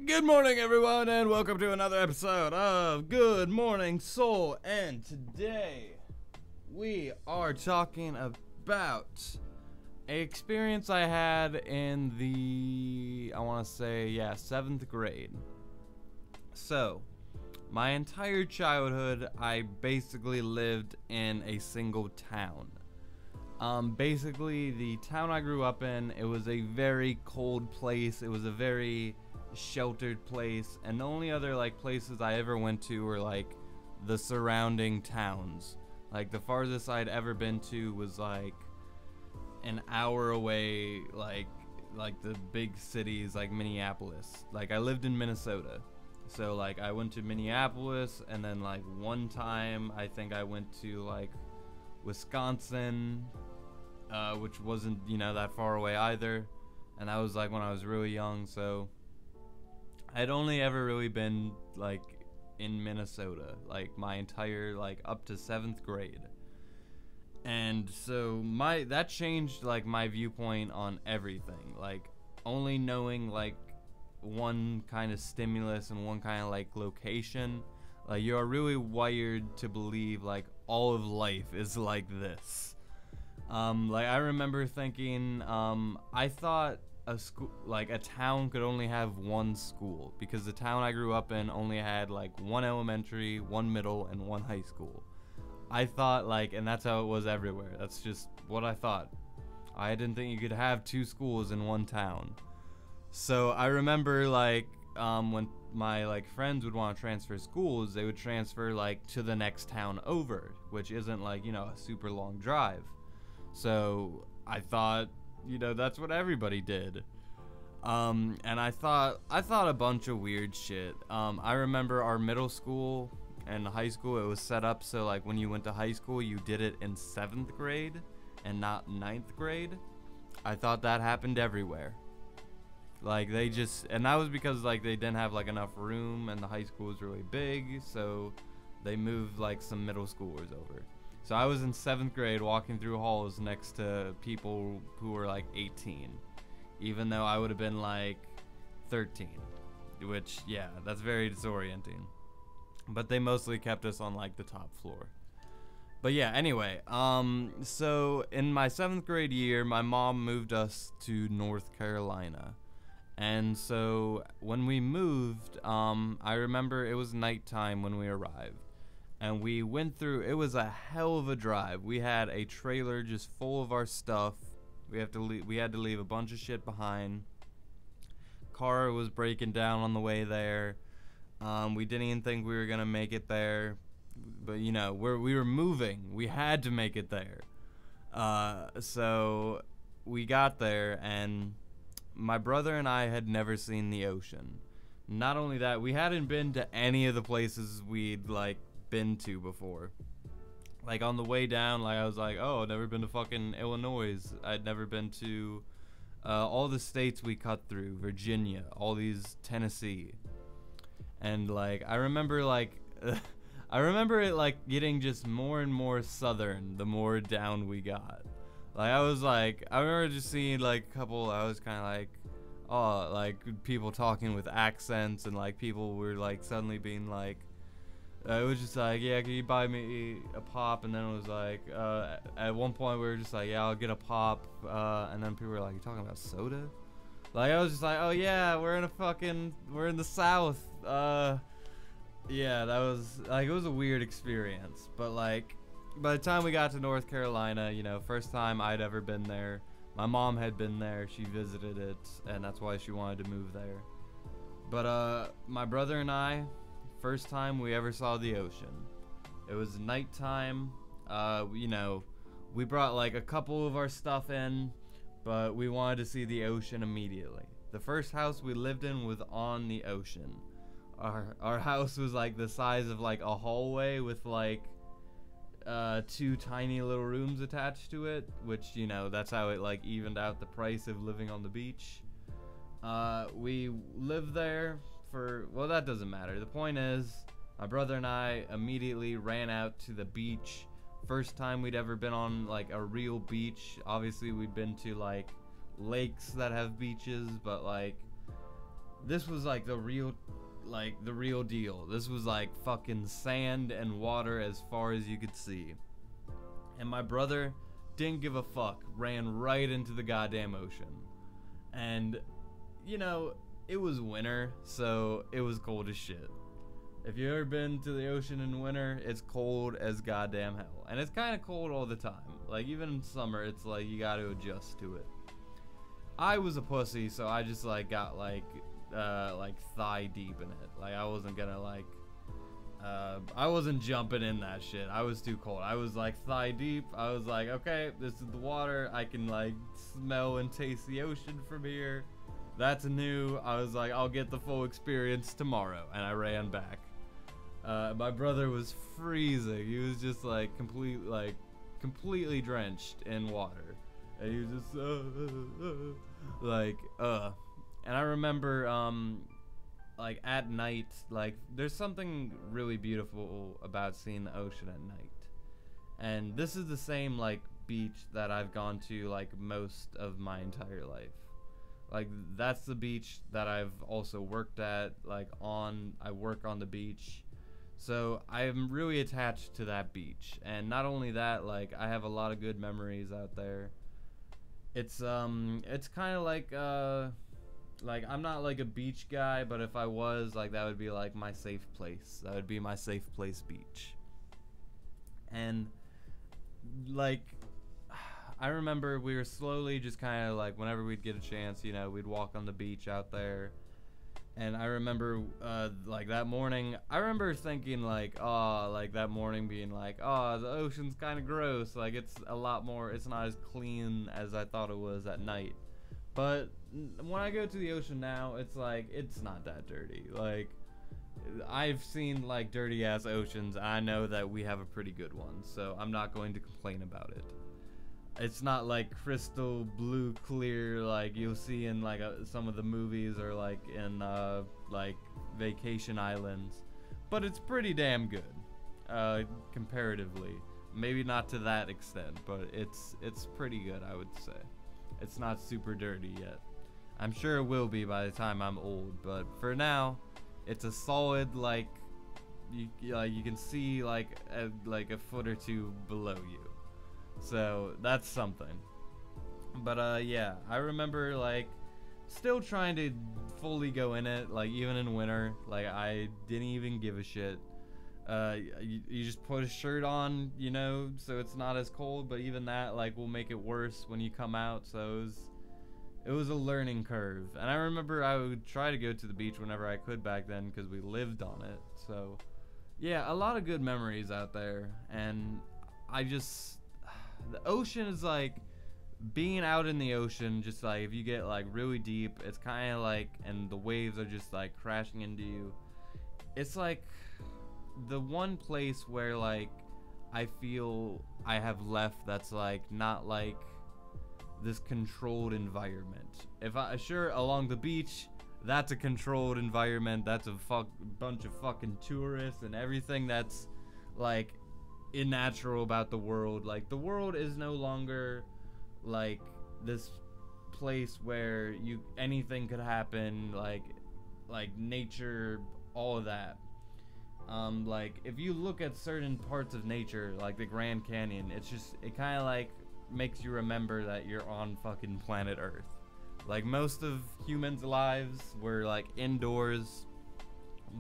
Good morning, everyone, and welcome to another episode of Good Morning Soul. And today we are talking about an experience I had in the, I want to say, 7th grade. So, my entire childhood, I basically lived in a single town. Basically, the town I grew up in, it was a very cold place. It was a very sheltered place, and the only other places I ever went to were the surrounding towns. Like the farthest I'd ever been to was an hour away, like the big cities like Minneapolis. Like I lived in Minnesota, so I went to Minneapolis, and then one time I think I went to Wisconsin, which wasn't that far away either, and that was when I was really young. So I'd only ever really been in Minnesota my entire up to 7th grade. And so that changed my viewpoint on everything. Only knowing one kind of stimulus and one kind of location, you are really wired to believe all of life is like this. I remember thinking, I thought a town could only have one school, because the town I grew up in only had one elementary, one middle, and one high school. I thought and that's how it was everywhere. That's just what I thought. I didn't think you could have two schools in one town. So I remember when my friends would want to transfer schools, they would transfer to the next town over, which isn't a super long drive. So I thought that's what everybody did. And I thought a bunch of weird shit. I remember our middle school and high school, it was set up so when you went to high school, you did it in 7th grade and not 9th grade. I thought that happened everywhere. They just, and that was because they didn't have enough room, and the high school was really big, so they moved some middle schoolers over. So I was in 7th grade walking through halls next to people who were 18, even though I would have been 13, which, yeah, that's very disorienting. But they mostly kept us on the top floor. But yeah, anyway, so in my 7th grade year, my mom moved us to North Carolina. And so when we moved, I remember it was nighttime when we arrived. And we went through, it was a hell of a drive. We had a trailer just full of our stuff. We had to leave a bunch of shit behind. Car was breaking down on the way there. We didn't even think we were gonna make it there, but we were moving. We had to make it there. So we got there, and my brother and I had never seen the ocean. Not only that, we hadn't been to any of the places we'd been to before. On the way down, I was oh, I've never been to fucking Illinois. I'd never been to all the states we cut through, Virginia, all these, Tennessee. And I remember I remember it getting just more and more southern the more down we got. I remember just seeing a couple, I was kind of oh, people talking with accents, and people were suddenly being it was just yeah, can you buy me a pop? And then it was at one point we were just yeah, I'll get a pop. And then people were you talking about soda? I was just oh yeah, we're in the South. Yeah, that was it was a weird experience. But by the time we got to North Carolina, first time I'd ever been there. My mom had been there, she visited it, and that's why she wanted to move there. But my brother and I, first time we ever saw the ocean. It was nighttime. We brought a couple of our stuff in, but we wanted to see the ocean immediately. The first house we lived in was on the ocean. Our house was the size of a hallway with two tiny little rooms attached to it, which that's how it evened out the price of living on the beach. We lived there for, well, that doesn't matter. The point is, my brother and I immediately ran out to the beach. First time we'd ever been on a real beach. Obviously we'd been to lakes that have beaches, but this was like the real deal. This was like fucking sand and water as far as you could see. And my brother didn't give a fuck, ran right into the goddamn ocean. And, you know, it was winter, so it was cold as shit. If you've ever been to the ocean in winter, it's cold as goddamn hell. And it's kind of cold all the time. Like, even in summer, it's like you gotta adjust to it. I was a pussy, so I just, like, got, like thigh deep in it. Like, I wasn't gonna, like, I wasn't jumping in that shit. I was too cold. I was, like, thigh deep. I was like, okay, this is the water. I can, like, smell and taste the ocean from here. That's new. I was like, I'll get the full experience tomorrow. And I ran back. My brother was freezing. He was just, like, completely drenched in water. And he was just, And I remember, like, at night, like, there's something really beautiful about seeing the ocean at night. And this is the same, like, beach that I've gone to, like, most of my entire life. Like, that's the beach that I've also worked at, like, I work on the beach. So I'm really attached to that beach. And not only that, like, I have a lot of good memories out there. It's kind of like I'm not like a beach guy, but if I was, like, that would be like my safe place. That would be my safe place beach. And like, I remember we were slowly just kind of like, whenever we'd get a chance, you know, we'd walk on the beach out there. And I remember, like, that morning, I remember thinking, like, oh, like, that morning being like, oh, the ocean's kind of gross. Like, it's a lot more, it's not as clean as I thought it was at night. But when I go to the ocean now, it's like, it's not that dirty. Like, I've seen, like, dirty-ass oceans. I know that we have a pretty good one, so I'm not going to complain about it. It's not like crystal blue clear like you'll see in like some of the movies or like in like vacation islands, but it's pretty damn good comparatively. Maybe not to that extent, but it's pretty good, I would say. It's not super dirty yet. I'm sure it will be by the time I'm old, but for now, it's a solid, like, you can see like a foot or two below you. So that's something. But yeah, I remember like still trying to fully go in it, like even in winter. Like I didn't even give a shit. You just put a shirt on, you know, so it's not as cold, but even that like will make it worse when you come out. So it was a learning curve. And I remember I would try to go to the beach whenever I could back then because we lived on it. So yeah, a lot of good memories out there. And the ocean is like being out in the ocean, just like if you get like really deep, it's kind of like, and the waves are just like crashing into you. It's like the one place where like I feel I have left that's like not like this controlled environment. Sure, along the beach, that's a controlled environment. That's a bunch of fucking tourists and everything that's like unnatural about the world. Like the world is no longer like this place where anything could happen, like nature, all of that. Like if you look at certain parts of nature, like the Grand Canyon, it kind of like makes you remember that you're on fucking planet Earth. Like most of humans' lives, we're like indoors.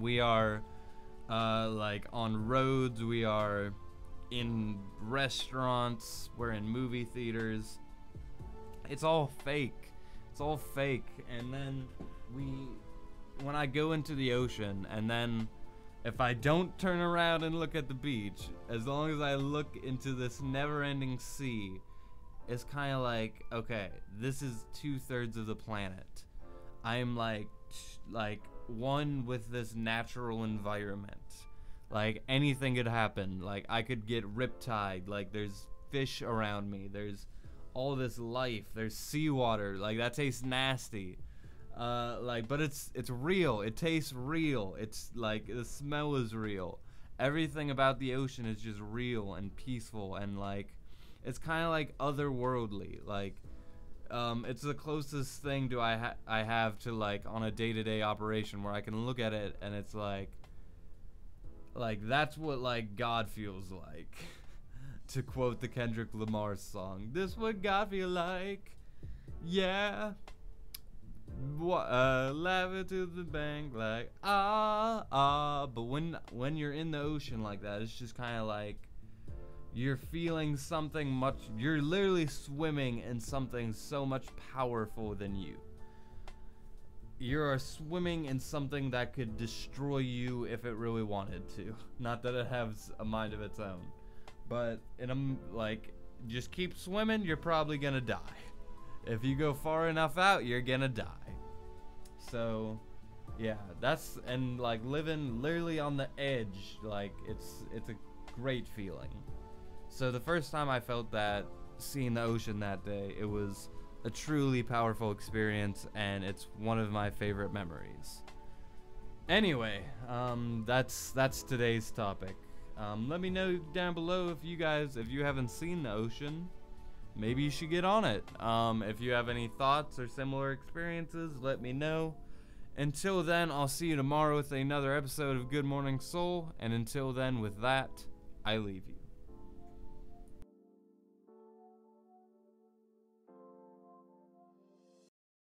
We are like on roads. We are in restaurants, we're in movie theaters. It's all fake. It's all fake. And then when I go into the ocean, and then if I don't turn around and look at the beach, as long as I look into this never-ending sea, it's kind of like, okay, this is 2/3 of the planet. I'm like one with this natural environment. Like anything could happen. Like I could get riptide. Like there's fish around me. There's all this life. There's seawater. Like that tastes nasty. But it's real. It tastes real. It's like the smell is real. Everything about the ocean is just real and peaceful, and like it's kind of like otherworldly. Like it's the closest thing to I have to like on a day-to-day operation where I can look at it and it's like that's what like God feels like. To quote the Kendrick Lamar song, this what God feel like. Yeah. Laugh it to the bank like but when you're in the ocean like that, it's just kind of like you're feeling something much. You're literally swimming in something so much powerful than you. You're swimming in something that could destroy you if it really wanted to. Not that it has a mind of its own, but just keep swimming. You're probably gonna die. If you go far enough out, you're gonna die. So, yeah, and like living literally on the edge, like it's a great feeling. So the first time I felt that, seeing the ocean that day, it was a truly powerful experience, and it's one of my favorite memories. Anyway, that's today's topic. Let me know down below if you haven't seen the ocean. Maybe you should get on it. If you have any thoughts or similar experiences, let me know. Until then, I'll see you tomorrow with another episode of Good Morning Soul. And until then, with that, I leave you.